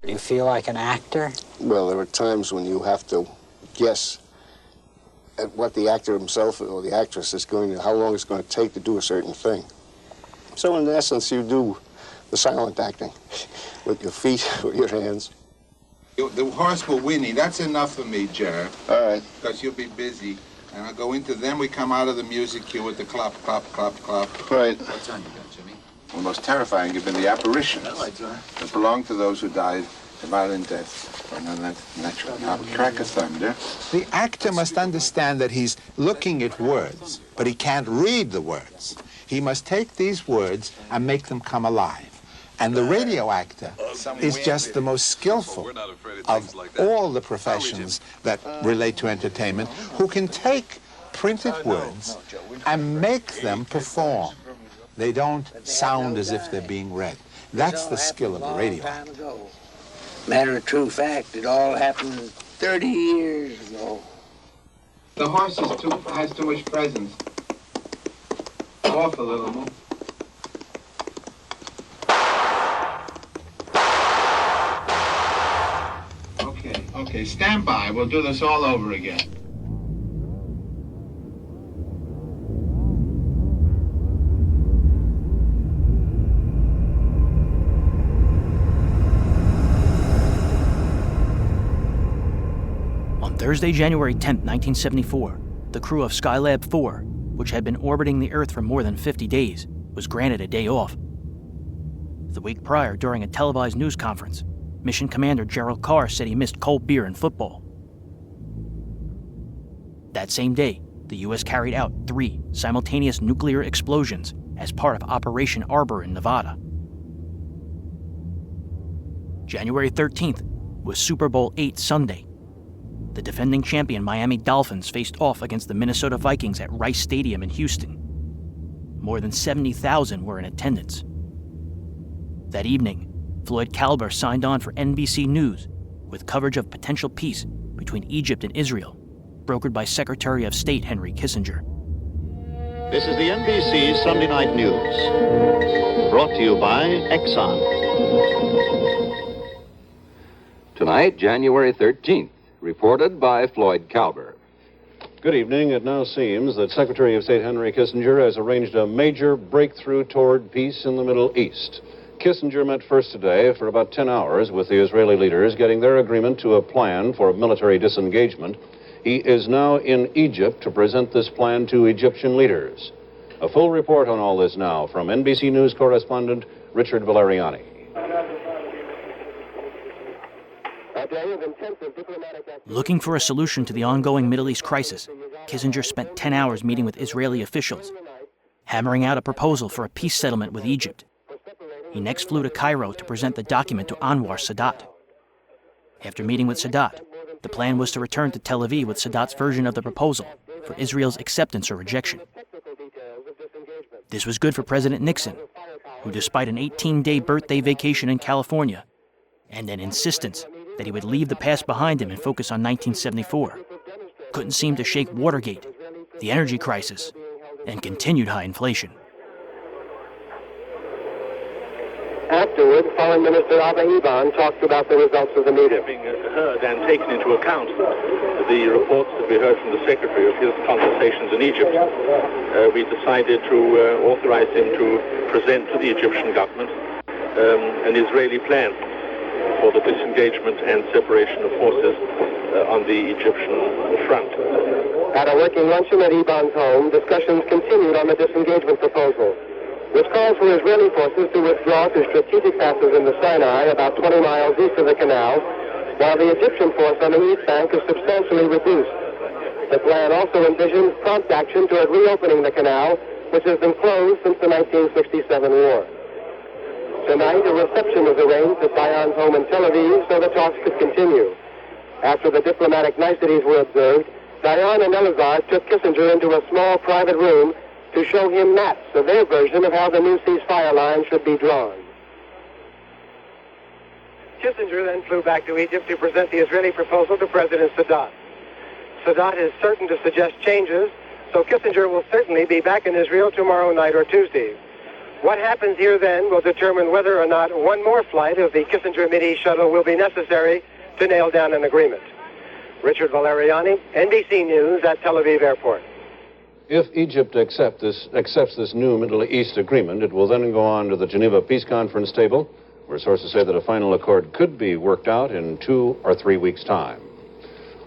Do you feel like an actor? Well, there are times when you have to guess at what the actor himself or the actress is going to, how long it's going to take to do a certain thing. So in essence, you do the silent acting with your feet, with your hands. The horse will whinny. That's enough for me, Jared. All right. Because you'll be busy. And I'll go into, then we come out of the music cue with the clop, clop, clop, clop. Right. What's on you got, Jimmy? The most terrifying have been the apparitions that belong to those who died a violent death or another natural crack of thunder. The actor must understand that he's looking at words, but he can't read the words. He must take these words and make them come alive. And the radio actor is just the most skillful of all the professions that relate to entertainment, who can take printed words and make them perform. They don't sound as if they're being read. That's the skill of a radio actor. Matter of true fact, it all happened 30 years ago. The horse has too much presence. Off a little more. Okay, stand by. We'll do this all over again. On Thursday, January 10, 1974, the crew of Skylab 4, which had been orbiting the Earth for more than 50 days, was granted a day off. The week prior, during a televised news conference, Mission Commander Gerald Carr said he missed cold beer and football. That same day, the U.S. carried out 3 simultaneous nuclear explosions as part of Operation Arbor in Nevada. January 13th was Super Bowl VIII Sunday. The defending champion Miami Dolphins faced off against the Minnesota Vikings at Rice Stadium in Houston. More than 70,000 were in attendance. That evening, Floyd Kalber signed on for NBC News with coverage of potential peace between Egypt and Israel, brokered by Secretary of State Henry Kissinger. This is the NBC Sunday Night News, brought to you by Exxon. Tonight, January 13th, reported by Floyd Kalber. Good evening. It now seems that Secretary of State Henry Kissinger has arranged a major breakthrough toward peace in the Middle East. Kissinger met first today for about 10 hours with the Israeli leaders, getting their agreement to a plan for military disengagement. He is now in Egypt to present this plan to Egyptian leaders. A full report on all this now from NBC News correspondent Richard Valeriani. Looking for a solution to the ongoing Middle East crisis, Kissinger spent 10 hours meeting with Israeli officials, hammering out a proposal for a peace settlement with Egypt. He next flew to Cairo to present the document to Anwar Sadat. After meeting with Sadat, the plan was to return to Tel Aviv with Sadat's version of the proposal for Israel's acceptance or rejection. This was good for President Nixon, who, despite an 18-day birthday vacation in California and an insistence that he would leave the past behind him and focus on 1974, couldn't seem to shake Watergate, the energy crisis, and continued high inflation. Afterward, Foreign Minister Abba Eban talked about the results of the meeting. Having heard and taken into account the reports that we heard from the Secretary of his conversations in Egypt, we decided to authorize him to present to the Egyptian government an Israeli plan for the disengagement and separation of forces on the Egyptian front. At a working luncheon at Eban's home, discussions continued on the disengagement proposal, which calls for Israeli forces to withdraw to strategic passes in the Sinai about 20 miles east of the canal, while the Egyptian force on the east bank is substantially reduced. The plan also envisions prompt action toward reopening the canal, which has been closed since the 1967 war. Tonight, a reception was arranged at Dayan's home in Tel Aviv so the talks could continue. After the diplomatic niceties were observed, Dayan and Elazar took Kissinger into a small private room to show him maps of their version of how the new ceasefire line should be drawn. Kissinger then flew back to Egypt to present the Israeli proposal to President Sadat. Sadat is certain to suggest changes, so Kissinger will certainly be back in Israel tomorrow night or Tuesday. What happens here then will determine whether or not one more flight of the Kissinger Mid-East shuttle will be necessary to nail down an agreement. Richard Valeriani, NBC News at Tel Aviv Airport. If Egypt accepts this new Middle East agreement, it will then go on to the Geneva Peace Conference table, where sources say that a final accord could be worked out in 2 or 3 weeks' time.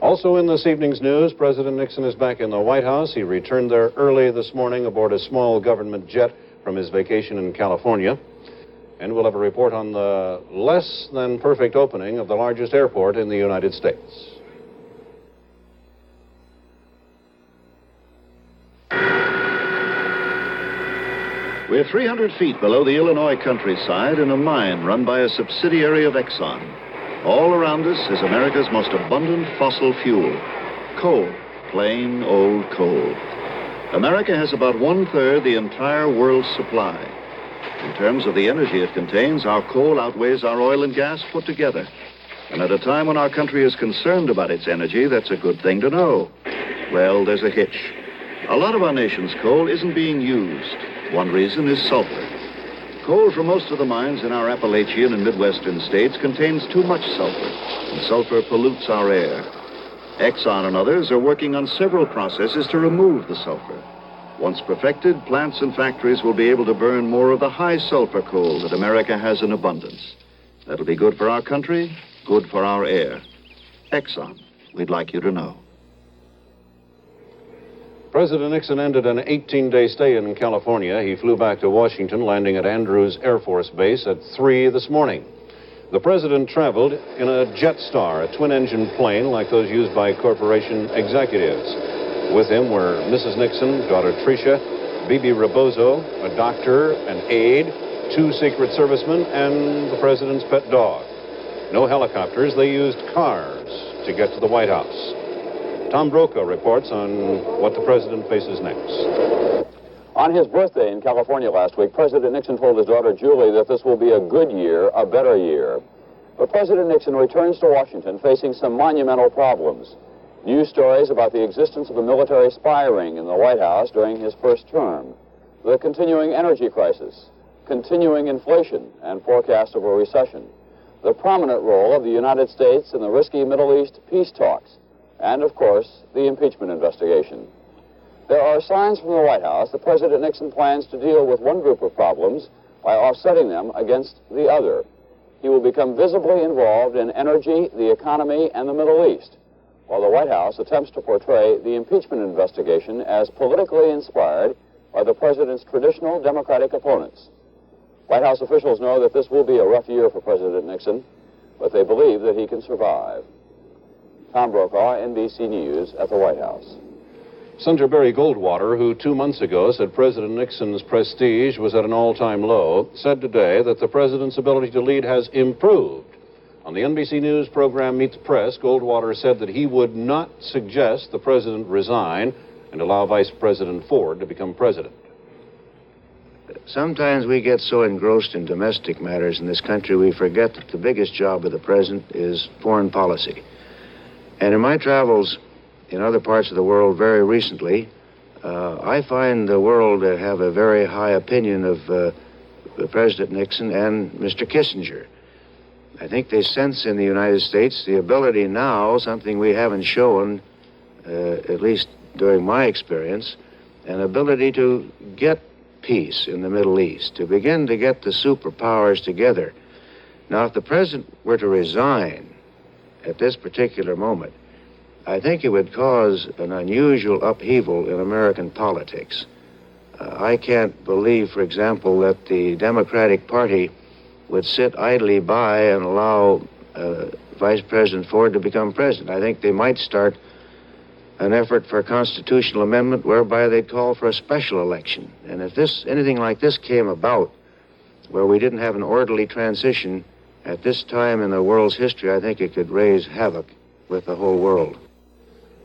Also in this evening's news, President Nixon is back in the White House. He returned there early this morning aboard a small government jet from his vacation in California. And we'll have a report on the less than perfect opening of the largest airport in the United States. We're 300 feet below the Illinois countryside in a mine run by a subsidiary of Exxon. All around us is America's most abundant fossil fuel, coal, plain old coal. America has about 1/3 the entire world's supply. In terms of the energy it contains, our coal outweighs our oil and gas put together. And at a time when our country is concerned about its energy, that's a good thing to know. Well, there's a hitch. A lot of our nation's coal isn't being used. One reason is sulfur. Coal from most of the mines in our Appalachian and Midwestern states contains too much sulfur, and sulfur pollutes our air. Exxon and others are working on several processes to remove the sulfur. Once perfected, plants and factories will be able to burn more of the high sulfur coal that America has in abundance. That'll be good for our country, good for our air. Exxon, we'd like you to know. President Nixon ended an 18-day stay in California. He flew back to Washington, landing at Andrews Air Force Base at 3 this morning. The president traveled in a Jetstar, a twin-engine plane like those used by corporation executives. With him were Mrs. Nixon, daughter Tricia, Bibi Rebozo, a doctor, an aide, 2 Secret Servicemen, and the president's pet dog. No helicopters. They used cars to get to the White House. Tom Brokaw reports on what the president faces next. On his birthday in California last week, President Nixon told his daughter Julie that this will be a good year, a better year. But President Nixon returns to Washington facing some monumental problems. News stories about the existence of a military spy ring in the White House during his first term, the continuing energy crisis, continuing inflation and forecast of a recession, the prominent role of the United States in the risky Middle East peace talks, and, of course, the impeachment investigation. There are signs from the White House that President Nixon plans to deal with one group of problems by offsetting them against the other. He will become visibly involved in energy, the economy, and the Middle East, while the White House attempts to portray the impeachment investigation as politically inspired by the president's traditional Democratic opponents. White House officials know that this will be a rough year for President Nixon, but they believe that he can survive. Tom Brokaw, NBC News at the White House. Senator Barry Goldwater, who 2 months ago said President Nixon's prestige was at an all-time low, said today that the president's ability to lead has improved. On the NBC News program Meet the Press, Goldwater said that he would not suggest the president resign and allow Vice President Ford to become president. Sometimes we get so engrossed in domestic matters in this country, we forget that the biggest job of the president is foreign policy. And in my travels in other parts of the world very recently, I find the world to have a very high opinion of President Nixon and Mr. Kissinger. I think they sense in the United States the ability now, something we haven't shown, at least during my experience, an ability to get peace in the Middle East, to begin to get the superpowers together. Now, if the president were to resign at this particular moment, I think it would cause an unusual upheaval in American politics. I can't believe, for example, that the Democratic Party would sit idly by and allow Vice President Ford to become president. I think they might start an effort for a constitutional amendment whereby they'd call for a special election. And if anything like this came about, where we didn't have an orderly transition at this time in the world's history, I think it could raise havoc with the whole world.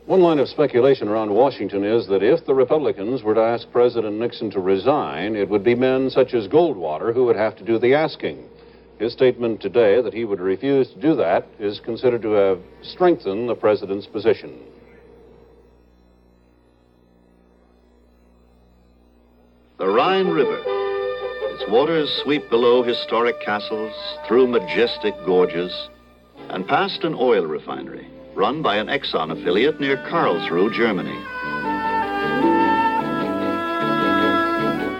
One line of speculation around Washington is that if the Republicans were to ask President Nixon to resign, it would be men such as Goldwater who would have to do the asking. His statement today that he would refuse to do that is considered to have strengthened the president's position. The Rhine River. Its Waters sweep below historic castles, through majestic gorges, and past an oil refinery run by an Exxon affiliate near Karlsruhe, Germany.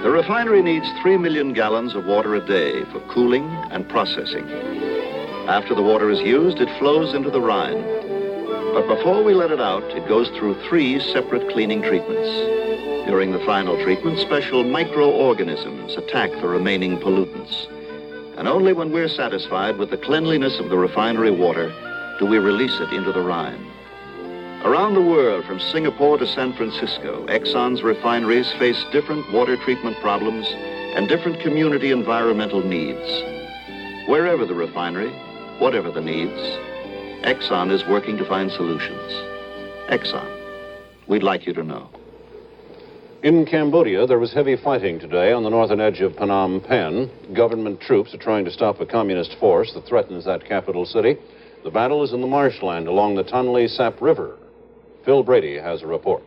The refinery needs 3 million gallons of water a day for cooling and processing. After the water is used, it flows into the Rhine. But before we let it out, it goes through 3 separate cleaning treatments. During the final treatment, special microorganisms attack the remaining pollutants. And only when we're satisfied with the cleanliness of the refinery water do we release it into the Rhine. Around the world, from Singapore to San Francisco, Exxon's refineries face different water treatment problems and different community environmental needs. Wherever the refinery, whatever the needs, Exxon is working to find solutions. Exxon, we'd like you to know. In Cambodia, there was heavy fighting today on the northern edge of Phnom Penh. Government troops are trying to stop a communist force that threatens that capital city. The battle is in the marshland along the Tonle Sap River. Phil Brady has a report.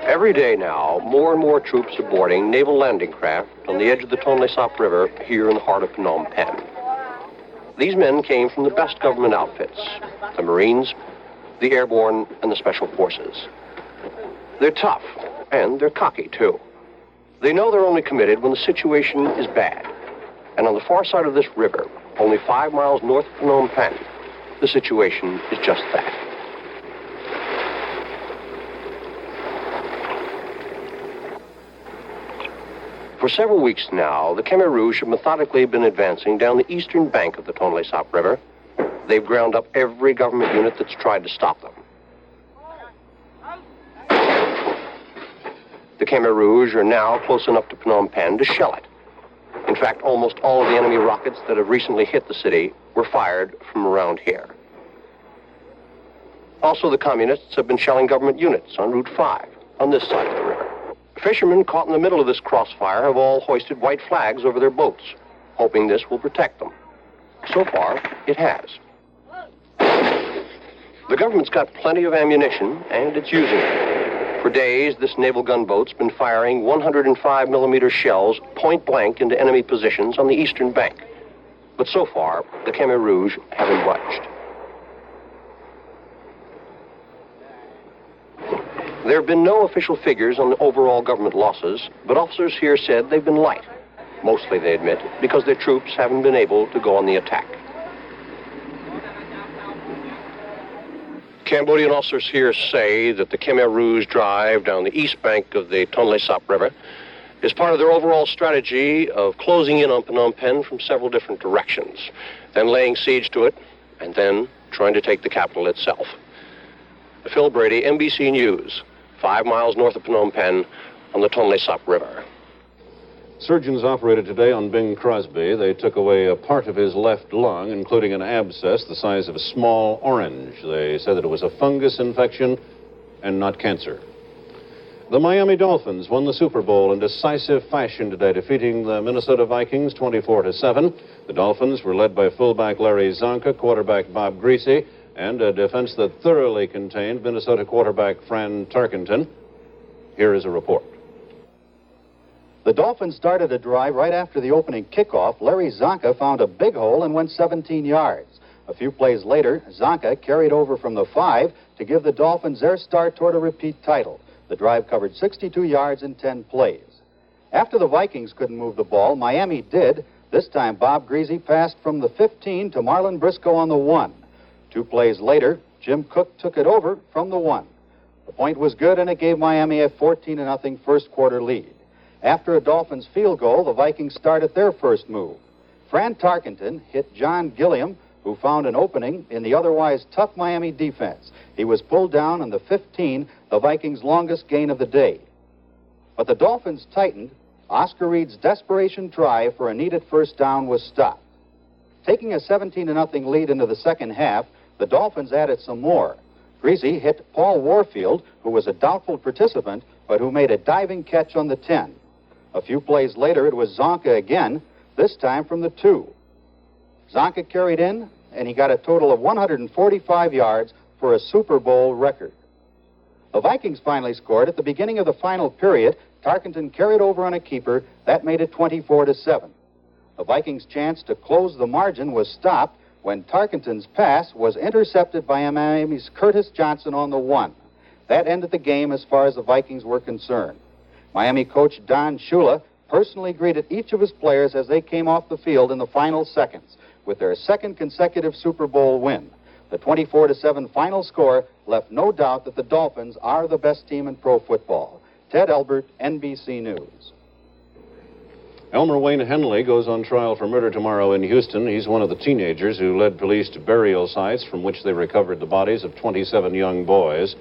Every day now, more and more troops are boarding naval landing craft on the edge of the Tonle Sap River here in the heart of Phnom Penh. These men came from the best government outfits, the Marines, the Airborne, and the Special Forces. They're tough, and they're cocky, too. They know they're only committed when the situation is bad. And on the far side of this river, only 5 miles north of Phnom Penh, the situation is just that. For several weeks now, the Khmer Rouge have methodically been advancing down the eastern bank of the Tonle Sap River. They've ground up every government unit that's tried to stop them. The Khmer Rouge are now close enough to Phnom Penh to shell it. In fact, almost all of the enemy rockets that have recently hit the city were fired from around here. Also, the communists have been shelling government units on Route 5, on this side of the river. Fishermen caught in the middle of this crossfire have all hoisted white flags over their boats, hoping this will protect them. So far, it has. The government's got plenty of ammunition, and it's using it. For days, this naval gunboat's been firing 105mm shells point blank into enemy positions on the eastern bank. But so far, the Khmer Rouge haven't budged. There have been no official figures on the overall government losses, but officers here said they've been light. Mostly, they admit, because their troops haven't been able to go on the attack. Cambodian officers here say that the Khmer Rouge drive down the east bank of the Tonle Sap River is part of their overall strategy of closing in on Phnom Penh from several different directions, then laying siege to it, and then trying to take the capital itself. Phil Brady, NBC News, 5 miles north of Phnom Penh on the Tonle Sap River. Surgeons operated today on Bing Crosby. They took away a part of his left lung, including an abscess the size of a small orange. They said that it was a fungus infection and not cancer. The Miami Dolphins won the Super Bowl in decisive fashion today, defeating the Minnesota Vikings 24-7. The Dolphins were led by fullback Larry Zonka, quarterback Bob Greasy, and a defense that thoroughly contained Minnesota quarterback Fran Tarkenton. Here is a report. The Dolphins started a drive right after the opening kickoff. Larry Zonka found a big hole and went 17 yards. A few plays later, Zonka carried over from the 5 to give the Dolphins their start toward a repeat title. The drive covered 62 yards in 10 plays. After the Vikings couldn't move the ball, Miami did. This time, Bob Greasy passed from the 15 to Marlon Briscoe on the 1. 2 plays later, Jim Cook took it over from the 1. The point was good, and it gave Miami a 14-0 first quarter lead. After a Dolphins field goal, the Vikings started their first move. Fran Tarkenton hit John Gilliam, who found an opening in the otherwise tough Miami defense. He was pulled down on the 15, the Vikings' longest gain of the day. But the Dolphins tightened. Oscar Reed's desperation try for a needed first down was stopped. Taking a 17-0 lead into the second half, the Dolphins added some more. Greasy hit Paul Warfield, who was a doubtful participant, but who made a diving catch on the 10. A few plays later, it was Zonka again, this time from the 2. Zonka carried in, and he got a total of 145 yards for a Super Bowl record. The Vikings finally scored at the beginning of the final period, Tarkenton carried over on a keeper. That made it 24-7. The Vikings' chance to close the margin was stopped when Tarkenton's pass was intercepted by Miami's Curtis Johnson on the 1. That ended the game as far as the Vikings were concerned. Miami coach Don Shula personally greeted each of his players as they came off the field in the final seconds with their second consecutive Super Bowl win. The 24-7 final score left no doubt that the Dolphins are the best team in pro football. Ted Elbert, NBC News. Elmer Wayne Henley goes on trial for murder tomorrow in Houston. He's one of the teenagers who led police to burial sites from which they recovered the bodies of 27 young boys.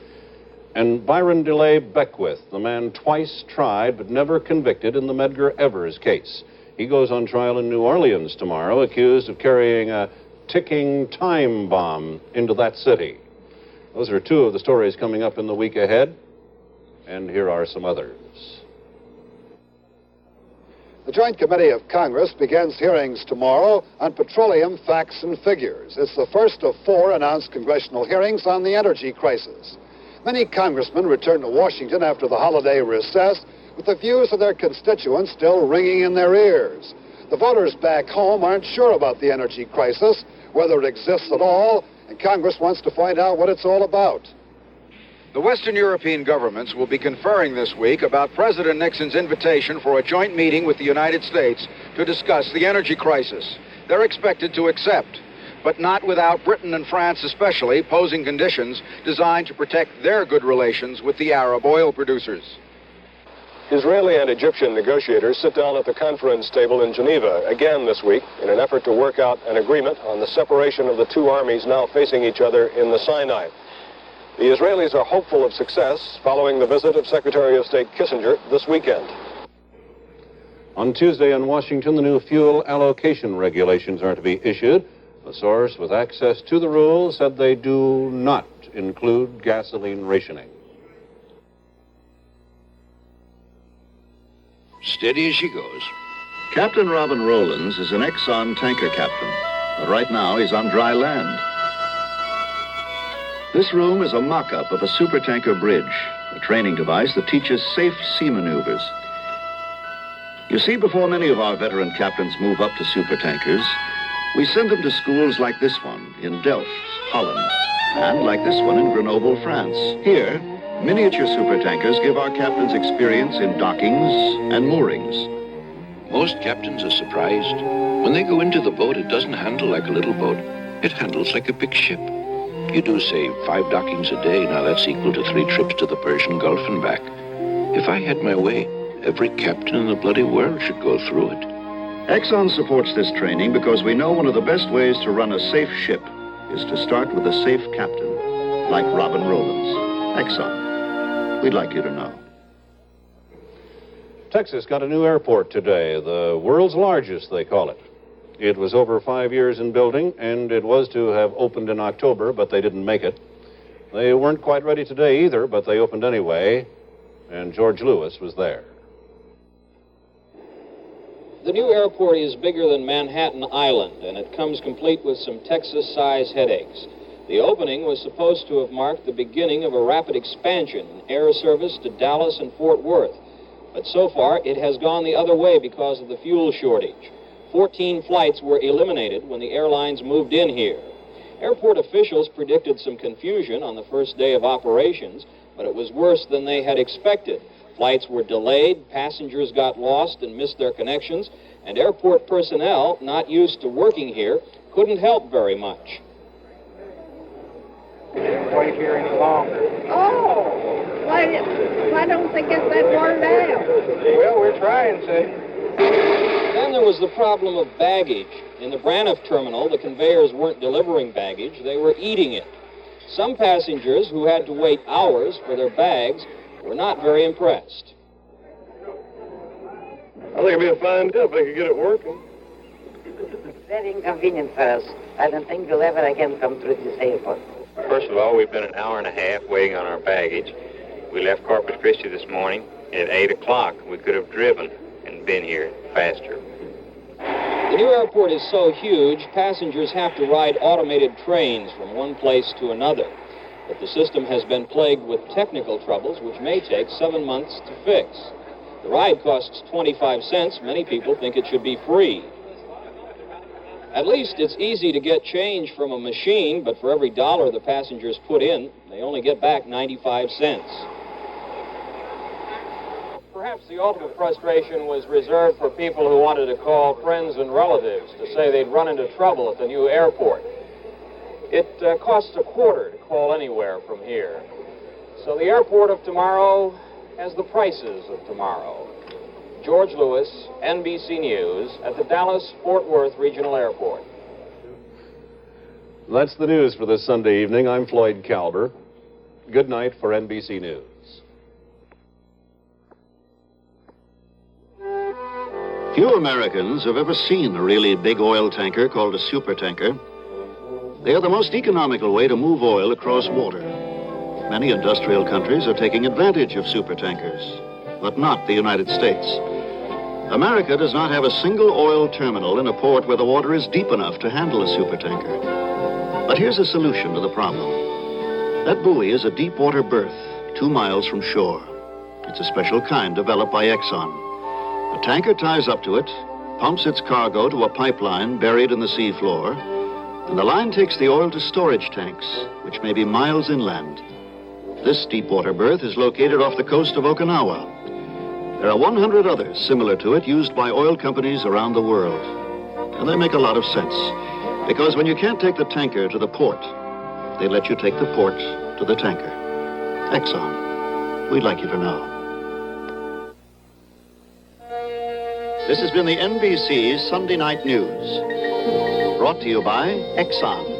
And Byron DeLay Beckwith, the man twice tried but never convicted in the Medgar Evers case. He goes on trial in New Orleans tomorrow, accused of carrying a ticking time bomb into that city. Those are two of the stories coming up in the week ahead, and here are some others. The Joint Committee of Congress begins hearings tomorrow on petroleum facts and figures. It's the first of 4 announced congressional hearings on the energy crisis. Many congressmen return to Washington after the holiday recess with the views of their constituents still ringing in their ears. The voters back home aren't sure about the energy crisis, whether it exists at all, and Congress wants to find out what it's all about. The Western European governments will be conferring this week about President Nixon's invitation for a joint meeting with the United States to discuss the energy crisis. They're expected to accept, but not without Britain and France especially posing conditions designed to protect their good relations with the Arab oil producers. Israeli and Egyptian negotiators sit down at the conference table in Geneva again this week in an effort to work out an agreement on the separation of the two armies now facing each other in the Sinai. The Israelis are hopeful of success following the visit of Secretary of State Kissinger this weekend. On Tuesday in Washington, the new fuel allocation regulations are to be issued. A source with access to the rules said they do not include gasoline rationing. Steady as she goes. Captain Robin Rowlands is an Exxon tanker captain, but right now he's on dry land. This room is a mock-up of a supertanker bridge, a training device that teaches safe sea maneuvers. You see, before many of our veteran captains move up to supertankers, we send them to schools like this one in Delft, Holland, and like this one in Grenoble, France. Here, miniature supertankers give our captains experience in dockings and moorings. Most captains are surprised. When they go into the boat, it doesn't handle like a little boat. It handles like a big ship. You do say 5 dockings a day. Now that's equal to 3 trips to the Persian Gulf and back. If I had my way, every captain in the bloody world should go through it. Exxon supports this training because we know one of the best ways to run a safe ship is to start with a safe captain, like Robin Rowlands. Exxon. We'd like you to know. Texas got a new airport today, the world's largest, they call it. It was over 5 years in building, and it was to have opened in October, but they didn't make it. They weren't quite ready today either, but they opened anyway, and George Lewis was there. The new airport is bigger than Manhattan Island, and it comes complete with some Texas-size headaches. The opening was supposed to have marked the beginning of a rapid expansion in air service to Dallas and Fort Worth. But so far, it has gone the other way because of the fuel shortage. 14 flights were eliminated when the airlines moved in here. Airport officials predicted some confusion on the first day of operations, but it was worse than they had expected. Flights were delayed, passengers got lost and missed their connections, and airport personnel, not used to working here, couldn't help very much. Wait here any longer. Oh, why don't they get that water down? Well, we're trying to. Then there was the problem of baggage. In the Braniff terminal, the conveyors weren't delivering baggage, they were eating it. Some passengers who had to wait hours for their bags were not very impressed. I think it'd be a fine deal if they could get it working. Very inconvenient for us. I don't think we'll ever again come through this airport. First of all, we've been an hour and a half waiting on our baggage. We left Corpus Christi this morning at 8 o'clock. We could have driven and been here faster. The new airport is so huge, passengers have to ride automated trains from one place to another. But the system has been plagued with technical troubles which may take 7 months to fix. The ride costs 25 cents. Many people think it should be free. At least it's easy to get change from a machine, but for every dollar the passengers put in, they only get back 95 cents. Perhaps the ultimate frustration was reserved for people who wanted to call friends and relatives to say they'd run into trouble at the new airport. It costs $0.25 to call anywhere from here. So the airport of tomorrow has the prices of tomorrow. George Lewis, NBC News, at the Dallas-Fort Worth Regional Airport. That's the news for this Sunday evening. I'm Floyd Kalber. Good night for NBC News. Few Americans have ever seen a really big oil tanker called a supertanker. They are the most economical way to move oil across water. Many industrial countries are taking advantage of supertankers, but not the United States. America does not have a single oil terminal in a port where the water is deep enough to handle a supertanker. But here's a solution to the problem. That buoy is a deep water berth, 2 miles from shore. It's a special kind developed by Exxon. A tanker ties up to it, pumps its cargo to a pipeline buried in the seafloor, and the line takes the oil to storage tanks, which may be miles inland. This deep water berth is located off the coast of Okinawa. There are 100 others similar to it used by oil companies around the world. And they make a lot of sense, because when you can't take the tanker to the port, they let you take the port to the tanker. Exxon, we'd like you to know. This has been the NBC Sunday Night News, brought to you by Exxon.